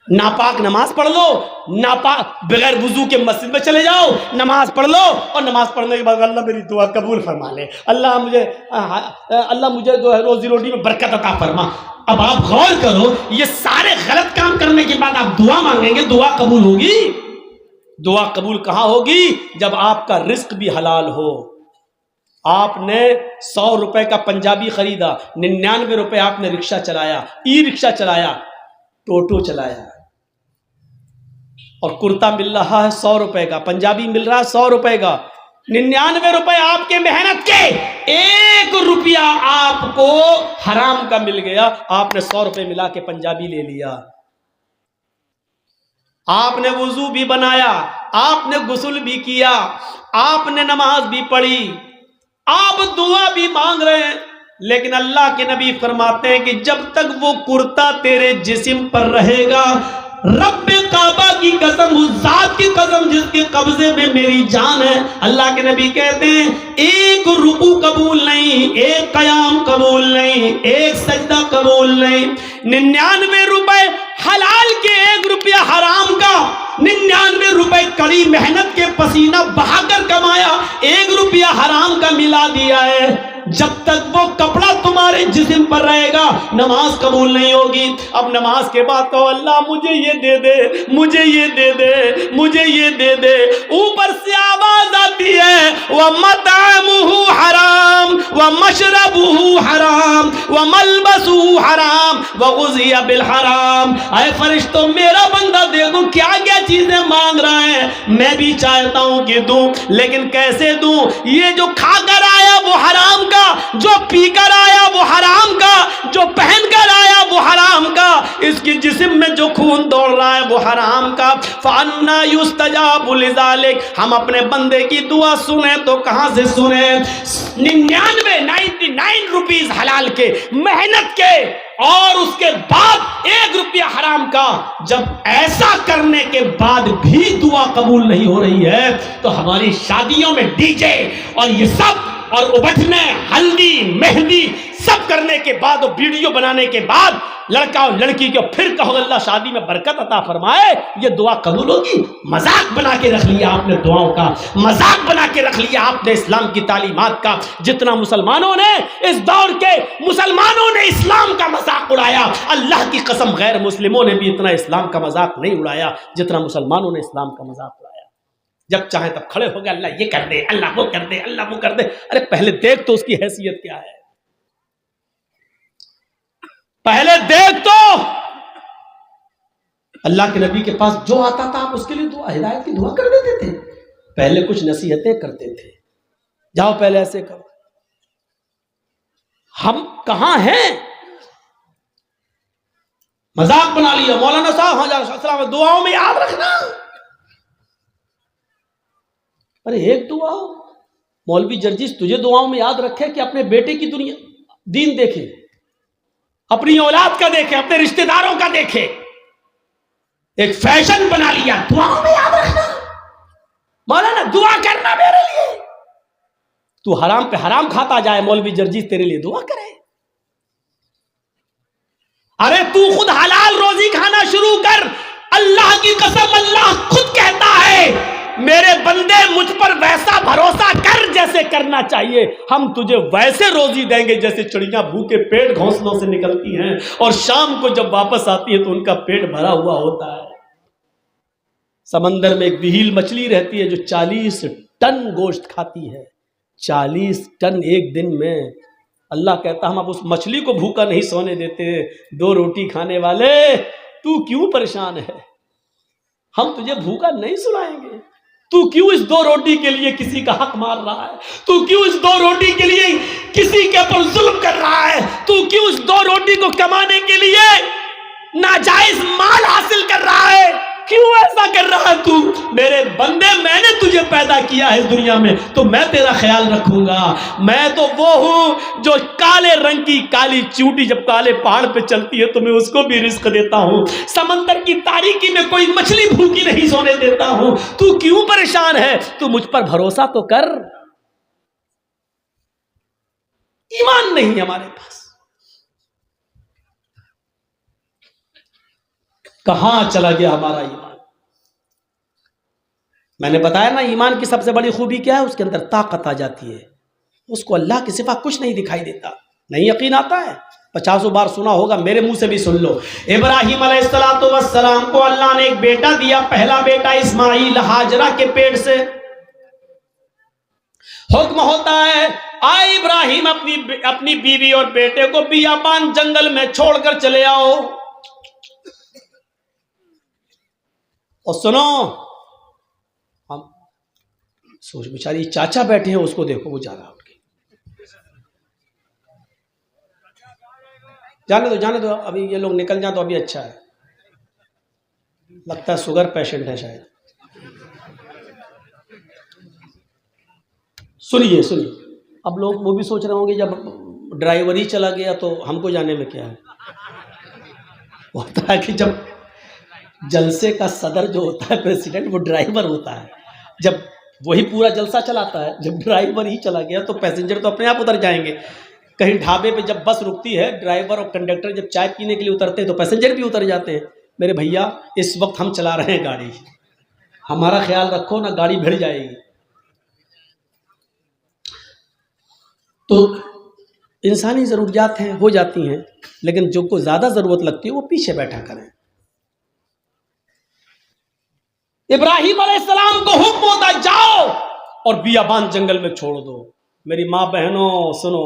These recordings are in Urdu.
ناپاک نماز پڑھ لو، ناپاک بغیر وضو کے مسجد میں چلے جاؤ، نماز پڑھ لو، اور نماز پڑھنے کے بعد اللہ میری دعا قبول فرما لے، اللہ مجھے جو ہے روزی روٹی میں برکت عطا فرما۔ اب آپ غور کرو، یہ سارے غلط کام کرنے کے بعد آپ دعا مانگیں گے، دعا قبول ہوگی؟ دعا قبول کہاں ہوگی؟ جب آپ کا رزق بھی حلال ہو۔ آپ نے 100 روپے کا پنجابی خریدا، 99 روپے آپ نے رکشہ چلایا، ای رکشہ چلایا، ٹوٹو چلایا، اور کرتا مل رہا ہے 100 روپے کا، پنجابی مل رہا ہے 100 روپے کا، 99 روپے آپ کے محنت کے، 1 روپیہ آپ کو حرام کا مل گیا، آپ نے 100 روپے ملا کے پنجابی لے لیا۔ آپ نے وضو بھی بنایا، آپ نے غسل بھی کیا، آپ نے نماز بھی پڑھی، آپ دعا بھی مانگ رہے ہیں، لیکن اللہ کے نبی فرماتے ہیں کہ جب تک وہ کرتا تیرے جسم پر رہے گا، رب کعبہ کی قسم، اس ذات کی قسم جس کے قبضے میں میری جان ہے، اللہ کے نبی کہتے ہیں 1 رکوع قبول نہیں، 1 قیام قبول نہیں، 1 سجدہ قبول نہیں۔ 99 روپے حلال کے، 1 روپیہ حرام کا، 99 روپے کڑی محنت کے پسینہ بہا کر کمایا، 1 روپیہ حرام کا ملا دیا ہے۔ جب تک وہ کپڑا تمہارے جسم پر رہے گا، نماز قبول نہیں ہوگی۔ اب نماز کے بعد کہو اللہ مجھے یہ دے دے، مجھے یہ دے دے، مجھے یہ دے دے، اوپر سے آواز آتی ہے وَمَطْعَمُهُ حَرَامٌ وَمَشْرَبُهُ حَرَامٌ وَمَلْبَسُهُ حَرَامٌ وَغُذِّيَ بِالْحَرَامِ۔ اے فرشتوں، میرا بندہ دیکھو کیا کیا چیزیں مانگ رہا ہے، میں بھی چاہتا ہوں کہ دوں، لیکن کیسے دوں؟ یہ جو کھا کر آیا وہ حرام کا، جو پی کر آیا وہ حرام کا، جو پہن کر آیا وہ حرام کا، اس کی جسم میں جو خون دوڑ رہا ہے وہ حرام کا۔ فَأَنَّا يُسْتَجَابُ لِذَلِكَ۔ ہم اپنے بندے کی دعا سنیں تو کہاں سے سنیں؟ 99 روپیز حلال کے، محنت کے، اور اس کے بعد 1 روپیہ حرام کا۔ جب ایسا کرنے کے بعد بھی دعا قبول نہیں ہو رہی ہے تو ہماری شادیوں میں ڈی جے اور یہ سب، اور ابٹھنے، ہلدی، مہندی سب کرنے کے بعد اور ویڈیو بنانے کے بعد لڑکا اور لڑکی کو پھر کہو اللہ شادی میں برکت عطا فرمائے، یہ دعا قبول ہوگی؟ مذاق بنا کے رکھ لیا آپ نے دعاؤں کا، مذاق بنا کے رکھ لیا آپ نے اسلام کی تعلیمات کا۔ جتنا مسلمانوں نے اس دور کے مسلمانوں نے اسلام کا مذاق اڑایا، اللہ کی قسم غیر مسلموں نے بھی اتنا اسلام کا مذاق نہیں اڑایا جتنا مسلمانوں نے اسلام کا مذاق اڑایا۔ جب چاہیں تب کھڑے ہو گئے، اللہ یہ کر دے، اللہ وہ کر دے، اللہ وہ کر دے۔ ارے پہلے دیکھ تو اس کی حیثیت کیا ہے، پہلے دیکھ تو۔ اللہ کے نبی کے پاس جو آتا تھا آپ اس کے لیے دعا، ہدایت کی دعا کر دیتے تھے، پہلے کچھ نصیحتیں کرتے تھے، جاؤ پہلے ایسے کرو۔ ہم کہاں ہیں؟ مذاق بنا لیا، مولانا صاحب ہاں جا السلام، دعاؤں میں یاد رکھنا۔ ارے ایک دعا، مولوی جرجیس تجھے دعاؤں میں یاد رکھے کہ اپنے بیٹے کی دنیا دین دیکھے، اپنی اولاد کا دیکھے، اپنے رشتہ داروں کا دیکھے، ایک فیشن بنا لیا دعاؤں میں یاد رکھنا۔ مولانا دعا کرنا میرے لیے، تو حرام پہ حرام کھاتا جائے، مولوی جرجیس تیرے لیے دعا کرے۔ ارے تو خود حلال روزی کھانا شروع کر، اللہ کی قسم اللہ خود کہتا ہے میرے بندے مجھ پر ویسا بھروسہ کر جیسے کرنا چاہیے، ہم تجھے ویسے روزی دیں گے جیسے چڑیاں بھوکے پیٹ گھونسلوں سے نکلتی ہیں اور شام کو جب واپس آتی ہے تو ان کا پیٹ بھرا ہوا ہوتا ہے۔ سمندر میں ایک وہیل مچھلی رہتی ہے جو 40 ٹن گوشت کھاتی ہے، 40 ٹن ایک دن میں۔ اللہ کہتا ہم اب اس مچھلی کو بھوکا نہیں سونے دیتے، 2 روٹی کھانے والے تو کیوں پریشان ہے؟ ہم تجھے بھوکا نہیں سلائیں گے، تو کیوں اس 2 روٹی کے لیے کسی کا حق مار رہا ہے؟ تو کیوں اس 2 روٹی کے لیے کسی کے اوپر ظلم کر رہا ہے؟ تو کیوں اس 2 روٹی کو کمانے کے لیے ناجائز مال حاصل کر رہا ہے؟ کیوں ایسا کر رہا ہے تو؟ میرے بندے میں نے تجھے پیدا کیا ہے اس دنیا میں تو میں تیرا خیال رکھوں گا۔ میں تو وہ ہوں جو کالے رنگ کی کالی چیونٹی جب کالے پہاڑ پہ چلتی ہے تو میں اس کو بھی رزق دیتا ہوں، سمندر کی تاریکی میں کوئی مچھلی بھوکی نہیں سونے دیتا ہوں، تو کیوں پریشان ہے؟ تو مجھ پر بھروسہ تو کر۔ ایمان نہیں ہمارے پاس، کہاں چلا گیا ہمارا ایمان؟ میں نے بتایا نا ایمان کی سب سے بڑی خوبی کیا ہے؟ اس کے اندر طاقت آ جاتی ہے، اس کو اللہ کے سوا کچھ نہیں دکھائی دیتا. نہیں یقین آتا ہے؟ 50 بار سنا ہوگا، میرے منہ سے بھی سن لو. ابراہیم علیہ السلام کو اللہ نے ایک بیٹا دیا، پہلا بیٹا اسماعیل ہاجرہ کے پیٹ سے. حکم ہوتا ہے آئے ابراہیم اپنی بیوی اور بیٹے کو بیابان جنگل میں چھوڑ کر چلے آؤ. اور سنو، ہم سوچ بیچاری چاچا بیٹھے ہیں، اس کو دیکھو وہ جا رہا اٹھ کے. جانے دو ابھی یہ لوگ نکل جائیں تو ابھی اچھا ہے. لگتا ہے شوگر پیشنٹ ہے شاید. سنیے اب لوگ وہ بھی سوچ رہے ہوں گے جب ڈرائیور ہی چلا گیا تو ہم کو جانے میں کیا ہے. ہوتا ہے کہ جب جلسے کا صدر جو ہوتا ہے پریزیڈنٹ، وہ ڈرائیور ہوتا ہے. جب وہی پورا جلسہ چلاتا ہے، جب ڈرائیور ہی چلا گیا تو پیسنجر تو اپنے آپ اتر جائیں گے. کہیں ڈھابے پہ جب بس رکتی ہے، ڈرائیور اور کنڈکٹر جب چائے پینے کے لیے اترتے ہیں تو پیسنجر بھی اتر جاتے ہیں. میرے بھیا اس وقت ہم چلا رہے ہیں گاڑی، ہمارا خیال رکھو نا، گاڑی بھڑ جائے گی. تو انسانی ضروریات ہیں، ہو جاتی ہیں، لیکن جو کو زیادہ ضرورت لگتی ہے وہ پیچھے بیٹھا کریں. ابراہیم علیہ السلام کو حکم ہوتا جاؤ اور بیابان جنگل میں چھوڑ دو. میری ماں بہنوں سنو،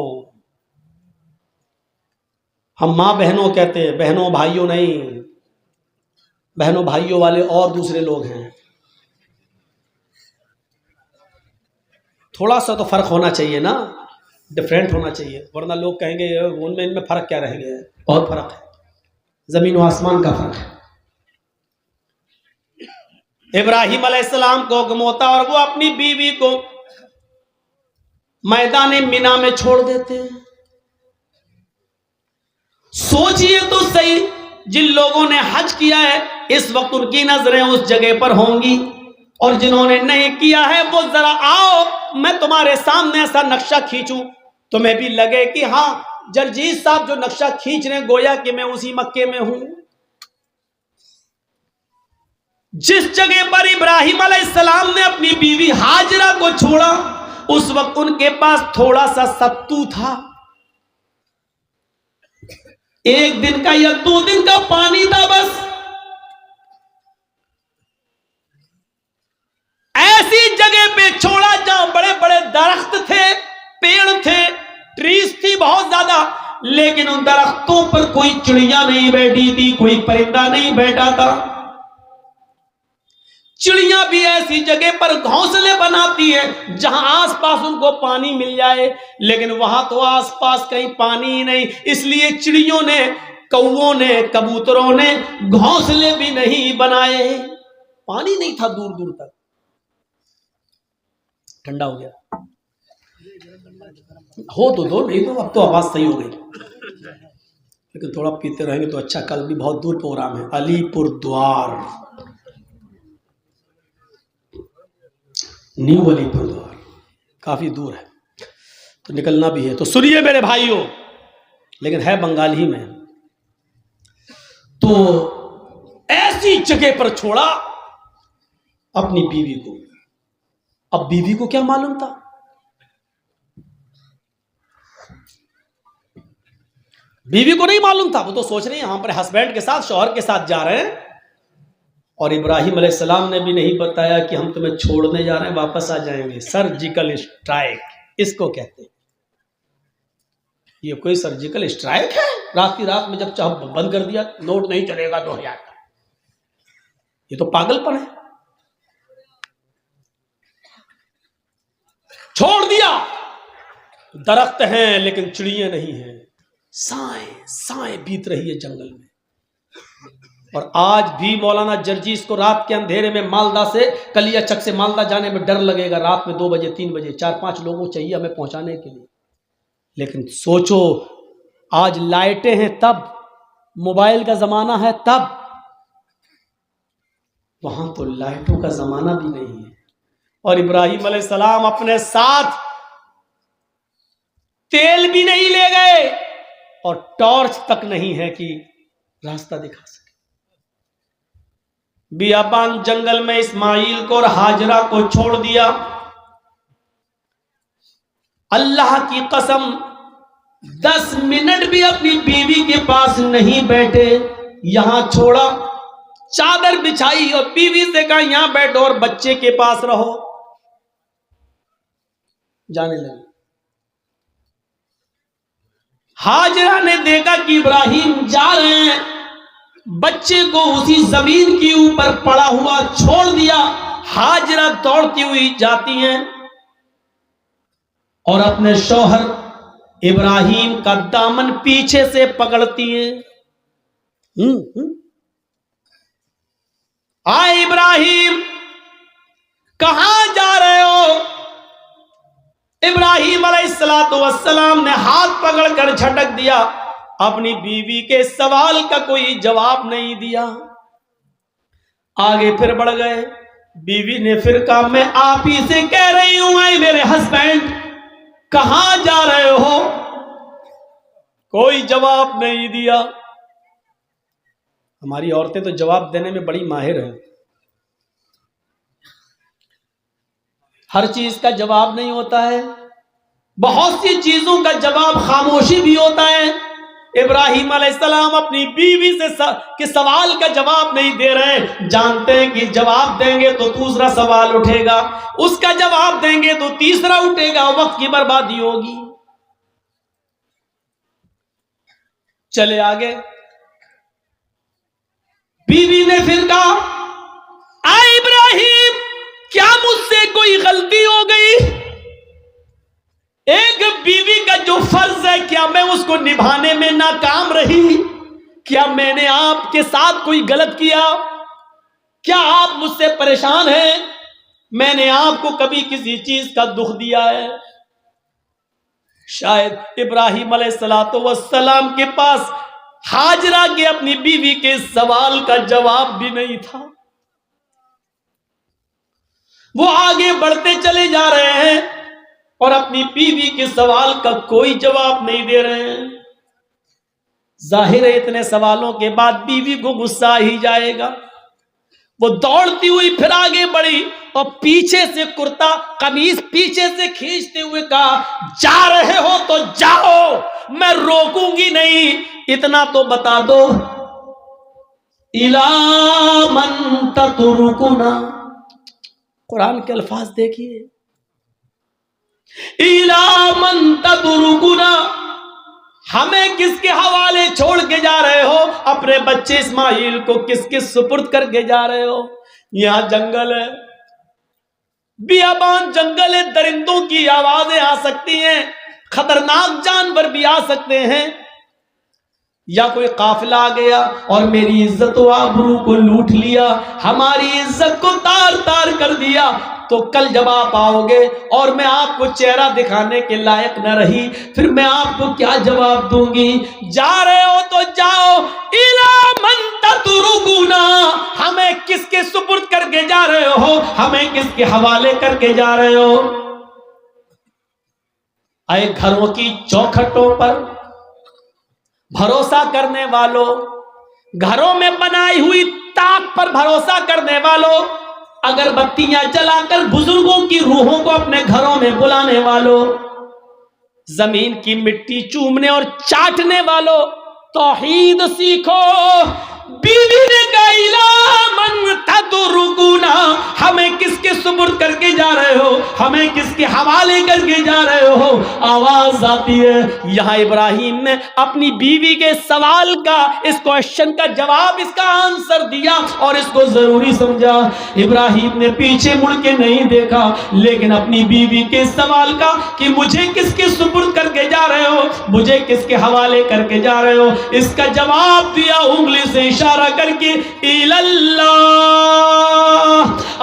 ہم ماں بہنوں کہتے ہیں، بہنوں بھائیوں نہیں. بہنوں بھائیوں والے اور دوسرے لوگ ہیں. تھوڑا سا تو فرق ہونا چاہیے نا، ڈفرینٹ ہونا چاہیے، ورنہ لوگ کہیں گے ان میں فرق کیا رہ گیا ہے. بہت فرق ہے، زمین و آسمان کا فرق ہے. ابراہیم علیہ السلام کو حکم ہوتا اور وہ اپنی بیوی کو میدان مینا میں چھوڑ دیتے ہیں. سوچئے تو صحیح، جن لوگوں نے حج کیا ہے اس وقت ان کی نظریں اس جگہ پر ہوں گی، اور جنہوں نے نہیں کیا ہے وہ ذرا آؤ، میں تمہارے سامنے ایسا نقشہ کھینچوں تمہیں بھی لگے کہ ہاں جرجیت صاحب جو نقشہ کھینچ رہے ہیں گویا کہ میں اسی مکے میں ہوں. جس جگہ پر ابراہیم علیہ السلام نے اپنی بیوی ہاجرہ کو چھوڑا اس وقت ان کے پاس تھوڑا سا ستو تھا، 1 دن کا یا 2 دن کا پانی تھا بس. ایسی جگہ پہ چھوڑا جہاں بڑے بڑے درخت تھے، پیڑ تھے، ٹریز تھی بہت زیادہ، لیکن ان درختوں پر کوئی چڑیا نہیں بیٹھی تھی، کوئی پرندہ نہیں بیٹھا تھا. چڑیاں بھی ایسی جگہ پر گھونسلے بناتی ہیں جہاں آس پاس ان کو پانی مل جائے، لیکن وہاں تو آس پاس کہیں پانی ہی نہیں. اس لیے چڑیوں نے، کووں نے، کبوتروں نے گھونسلے بھی نہیں بنائے. پانی نہیں تھا دور دور تک. ٹھنڈا ہو گیا ہو تو دو، نہیں تو اب تو آواز صحیح ہو گئی، لیکن تھوڑا پیتے رہیں گے تو اچھا. کل بھی بہت دور پروگرام ہے، علی پور دوار، نیو علی پور دوار، کافی دور ہے تو نکلنا بھی ہے. تو سنیے میرے بھائیوں، لیکن ہے بنگال ہی میں. تو ایسی جگہ پر چھوڑا اپنی بیوی کو. اب بیوی کو کیا معلوم تھا؟ بیوی کو نہیں معلوم تھا. وہ تو سوچ رہی ہیں ہم اپنے ہسبینڈ کے ساتھ، شوہر کے ساتھ جا رہے ہیں، اور ابراہیم علیہ السلام نے بھی نہیں بتایا کہ ہم تمہیں چھوڑنے جا رہے ہیں، واپس آ جائیں گے. سرجیکل اسٹرائک اس کو کہتے ہیں. یہ کوئی سرجیکل اسٹرائک ہے؟ رات کی رات میں جب چاہو بند کر دیا، نوٹ نہیں چلے گا 2000 کا. یہ تو پاگل پن ہے. چھوڑ دیا، درخت ہیں لیکن چڑیاں نہیں ہیں. سائیں بیت رہی ہے جنگل میں. اور آج بھی مولانا جرجیس کو رات کے اندھیرے میں مالدہ سے، کلیا چک سے مالدہ جانے میں ڈر لگے گا. رات میں 2 بجے 3 بجے 4-5 لوگوں چاہیے ہمیں پہنچانے کے لیے. لیکن سوچو آج لائٹیں ہیں تب، موبائل کا زمانہ ہے تب، وہاں تو لائٹوں کا زمانہ بھی نہیں ہے. اور ابراہیم علیہ السلام اپنے ساتھ تیل بھی نہیں لے گئے اور ٹارچ تک نہیں ہے کہ راستہ دکھا سکے. بیابان جنگل میں اسماعیل کو اور ہاجرہ کو چھوڑ دیا. اللہ کی قسم 10 منٹ بھی اپنی بیوی کے پاس نہیں بیٹھے. یہاں چھوڑا, چادر بچھائی اور بیوی سے کہا یہاں بیٹھو اور بچے کے پاس رہو. جانے لگے. ہاجرہ نے دیکھا کہ ابراہیم جا رہے ہیں, بچے کو اسی زمین کے اوپر پڑا ہوا چھوڑ دیا. ہاجرہ دوڑتی ہوئی جاتی ہیں اور اپنے شوہر ابراہیم کا دامن پیچھے سے پکڑتی ہیں. آئے ابراہیم, کہاں جا رہے ہو؟ ابراہیم علیہ السلام نے ہاتھ پکڑ کر جھٹک دیا. اپنی بیوی کے سوال کا کوئی جواب نہیں دیا. آگے پھر بڑھ گئے. بیوی نے پھر کہا میں آپ ہی سے کہہ رہی ہوں, اے میرے ہسبینڈ کہاں جا رہے ہو؟ کوئی جواب نہیں دیا. ہماری عورتیں تو جواب دینے میں بڑی ماہر ہیں. ہر چیز کا جواب نہیں ہوتا ہے, بہت سی چیزوں کا جواب خاموشی بھی ہوتا ہے. ابراہیم علیہ السلام اپنی بیوی سے کے سوال کا جواب نہیں دے رہے ہیں. جانتے ہیں کہ جواب دیں گے تو دوسرا سوال اٹھے گا, اس کا جواب دیں گے تو تیسرا اٹھے گا, وقت کی بربادی ہوگی. چلے آگے. بیوی نے پھر کہا اے ابراہیم کیا مجھ سے کوئی غلطی ہو گئی؟ ایک بیوی کا جو فرض ہے کیا میں اس کو نبھانے میں ناکام رہی؟ کیا میں نے آپ کے ساتھ کوئی غلط کیا؟ کیا آپ مجھ سے پریشان ہیں؟ میں نے آپ کو کبھی کسی چیز کا دکھ دیا ہے؟ شاید ابراہیم علیہ السلام کے پاس ہاجرہ کے اپنی بیوی کے سوال کا جواب بھی نہیں تھا. وہ آگے بڑھتے چلے جا رہے ہیں اور اپنی بیوی کے سوال کا کوئی جواب نہیں دے رہے ہیں. ظاہر ہے اتنے سوالوں کے بعد بیوی کو غصہ ہی جائے گا. وہ دوڑتی ہوئی پھر آگے بڑھی اور پیچھے سے کرتا قمیص پیچھے سے کھینچتے ہوئے کہا جا رہے ہو تو جاؤ, میں روکوں گی نہیں. اتنا تو بتا دو اِلَىٰ مَن تَتْرُكُنَا. قرآن کے الفاظ دیکھیے, اِلَىٰ مَن تَتْرُكُنَا, ہمیں کس کے حوالے چھوڑ کے جا رہے ہو؟ اپنے بچے اسماعیل کو کس کے سپرد کر کے جا رہے ہو؟ یہاں جنگل ہے, بیابان جنگل ہے, درندوں کی آوازیں آ سکتی ہیں, خطرناک جانور بھی آ سکتے ہیں, یا کوئی قافلہ آ گیا اور میری عزت و آبرو کو لوٹ لیا, ہماری عزت کو تار تار کر دیا, تو کل جب آپ آؤ گے اور میں آپ کو چہرہ دکھانے کے لائق نہ رہی, پھر میں آپ کو کیا جواب دوں گی؟ جا رہے ہو تو جاؤ, اِلَىٰ مَن تَتْرُكُنَا, ہمیں کس کے سپرد کر کے جا رہے ہو؟ ہمیں کس کے حوالے کر کے جا رہے ہو؟ اے گھروں کی چوکھٹوں پر بھروسہ کرنے والوں, گھروں میں بنائی ہوئی طاق پر بھروسہ کرنے والوں, اگر بتیاں جلا کر بزرگوں کی روحوں کو اپنے گھروں میں بلانے والوں, زمین کی مٹی چومنے اور چاٹنے والوں, توحید سیکھو. بیوی نے کہا اِلَىٰ مَن تَتْرُكُنَا, ہمیں کس کے سپرد کر کے جا رہے ہو؟ ہمیں کس کے حوالے کر کے جا رہے ہو؟ آواز آتی ہے. یہاں ابراہیم نے اپنی بیوی کے سوال کا, اس کوشچن کا جواب, اس کا آنسر دیا اور اس کو ضروری سمجھا. ابراہیم نے پیچھے مڑ کے نہیں دیکھا, لیکن اپنی بیوی کے سوال کا کہ مجھے کس کے سپرد کر کے جا رہے ہو, مجھے کس کے حوالے کر کے جا رہے ہو, اس کا جواب دیا انگلی سے اشارہ کر کے اِلَى اللَّهِ.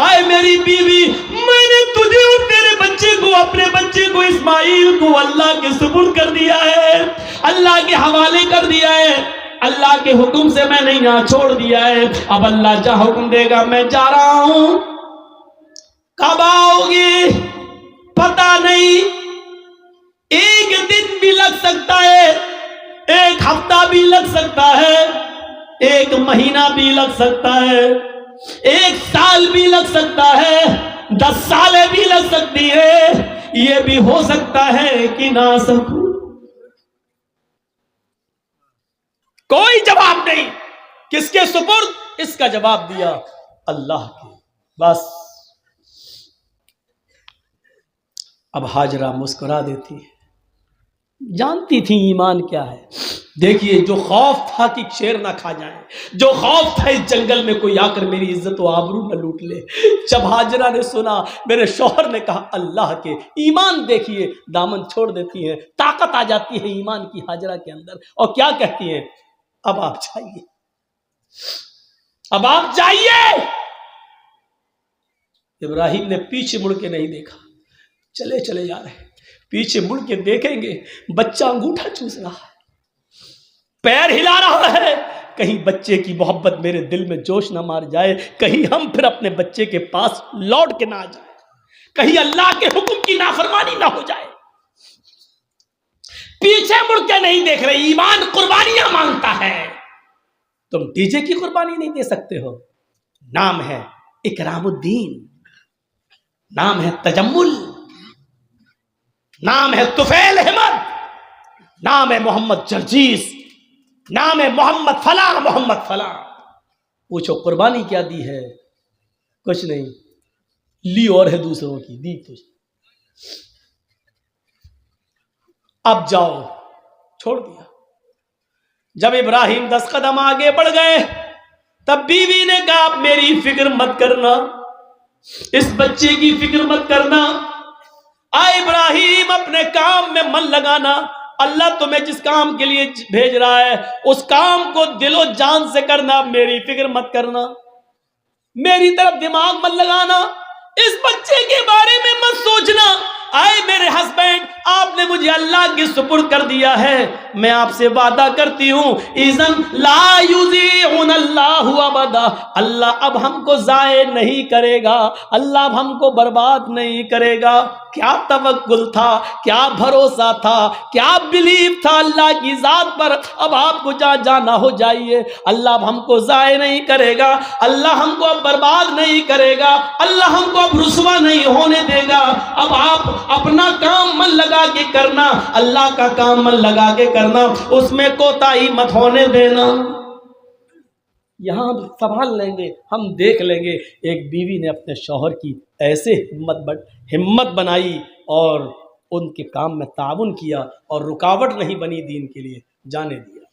آئے میری بیوی, میں نے تجھے اور تیرے بچے کو, اپنے بچے کو اسماعیل کو اللہ کے سپرد کر دیا ہے, اللہ کے حوالے کر دیا ہے, اللہ کے حکم سے میں نے یہاں چھوڑ دیا ہے. اب اللہ جہاں حکم دے گا میں جا رہا ہوں. کب آؤ گے پتہ نہیں, ایک دن بھی لگ سکتا ہے, ایک ہفتہ بھی لگ سکتا ہے, ایک مہینہ بھی لگ سکتا ہے. 1 سال بھی لگ سکتا ہے، 10 سالیں بھی لگ سکتی ہے، یہ بھی ہو سکتا ہے کہ نہ سکوں۔ کوئی جواب نہیں، کس کے سپرد؟ اس کا جواب دیا اللہ کے۔ بس اب ہاجرہ مسکرا دیتی ہے، جانتی تھی ایمان کیا ہے۔ دیکھیے، جو خوف تھا کہ شیر نہ کھا جائیں، جو خوف تھا اس جنگل میں کوئی آ کر میری عزت و آبرو نہ لوٹ لے، جب ہاجرہ نے سنا، میرے شوہر نے کہا اللہ کے، ایمان دیکھیے، دامن چھوڑ دیتی ہیں، طاقت آ جاتی ہے ایمان کی ہاجرہ کے اندر، اور کیا کہتی ہیں؟ اب آپ جائیے، اب آپ جائیے۔ ابراہیم نے پیچھے مڑ کے نہیں دیکھا، چلے چلے جا رہے، پیچھے مڑ کے دیکھیں گے بچہ انگوٹھا چوس رہا ہے، پیر ہلا رہا ہے، کہیں بچے کی محبت میرے دل میں جوش نہ مار جائے، کہیں ہم پھر اپنے بچے کے پاس لوٹ کے نہ آ جائے، کہیں اللہ کے حکم کی نافرمانی نہ ہو جائے۔ پیچھے مڑ کے نہیں دیکھ رہے، ایمان قربانیاں مانگتا ہے۔ تم ڈی جے کی قربانی نہیں دے سکتے ہو، نام ہے اکرام الدین، نام ہے تجمل، نام ہے طفیل احمد، نام ہے محمد جرجیس، نام ہے محمد فلاں محمد فلاں۔ پوچھو قربانی کیا دی ہے؟ کچھ نہیں، لی اور ہے دوسروں کی، دی تجھ۔ اب جاؤ، چھوڑ دیا۔ جب ابراہیم 10 قدم آگے بڑھ گئے، تب بیوی نے کہا آپ میری فکر مت کرنا، اس بچے کی فکر مت کرنا، ابراہیم اپنے کام میں من لگانا، اللہ تمہیں جس کام کے لیے بھیج رہا ہے اس کام کو دل و جان سے کرنا، میری فکر مت کرنا، میری طرف دماغ مت لگانا، اس بچے کے بارے میں مت سوچنا۔ آئے میرے ہسبینڈ، آپ نے مجھے اللہ کے سپرد کر دیا ہے، میں آپ سے وعدہ کرتی ہوں اذن لا یضیعن اللہ ابدا، اللہ اب ہم کو ضائع نہیں کرے گا، اللہ اب ہم کو برباد نہیں کرے گا۔ کیا توکل تھا، کیا بھروسہ تھا، کیا بلیف تھا اللہ کی ذات پر۔ اب آپ کو جہاں جانا ہو جائیے، اللہ اب ہم کو ضائع نہیں کرے گا، اللہ ہم کو اب برباد نہیں کرے گا، اللہ ہم کو اب رسوا نہیں ہونے دے گا۔ اب آپ اپنا کام من لگا کے کرنا، اللہ کا کام من لگا کے کرنا، اس میں کوتاہی مت ہونے دینا۔ یہاں ہم سنبھال لیں گے، ہم دیکھ لیں گے۔ ایک بیوی نے اپنے شوہر کی ایسے ہمت بنائی اور ان کے کام میں تعاون کیا اور رکاوٹ نہیں بنی، دین کے لیے جانے دیا۔